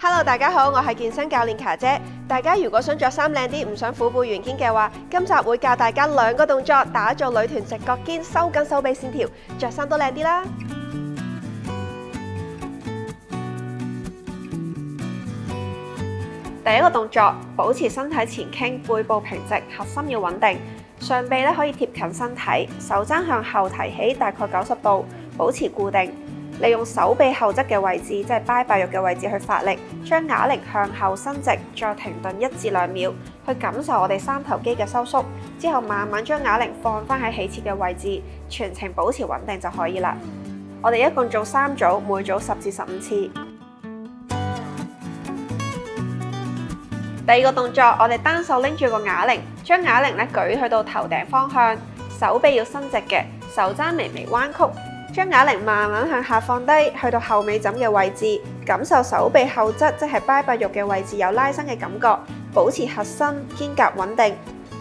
Hello， 大家好，我係健身教練卡姐。大家如果想着衫靚啲，唔想腹背圓肩嘅話，今集會教大家2個動作，打造女團直角肩，收緊手臂線條，着衫都靚啲啦。第一個動作，保持身體前傾，背部平直，核心要穩定，上臂可以貼近身體，手踭向後提起，大概90度，保持固定。利用手臂後側嘅位置，即係拜拜肉嘅位置去發力，將啞鈴向後伸直，再停頓1至2秒，去感受我哋三頭肌嘅收縮。之後慢慢將啞鈴放返喺起切嘅位置，全程保持穩定就可以啦。我哋一共做3組，每組10至15次。第二個動作，我哋單手拎住個啞鈴，將啞鈴舉去到頭頂方向，手臂要伸直嘅，手踭微微彎曲。將啞鈴慢慢向下放低，去到後尾枕嘅位置，感受手臂後側，即係拜拜肉嘅位置有拉伸嘅感覺，保持核心肩胛穩定，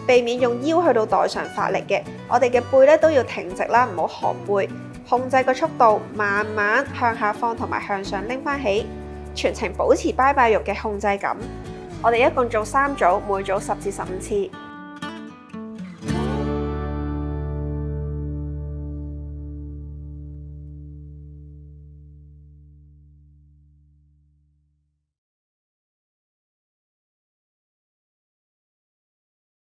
避免用腰去到代償發力嘅。我哋嘅背都要挺直啦，唔好駝背，控制個速度，慢慢向下放同埋向上拎返起，全程保持拜拜肉嘅控制感。我哋一共做3組，每組10至15次。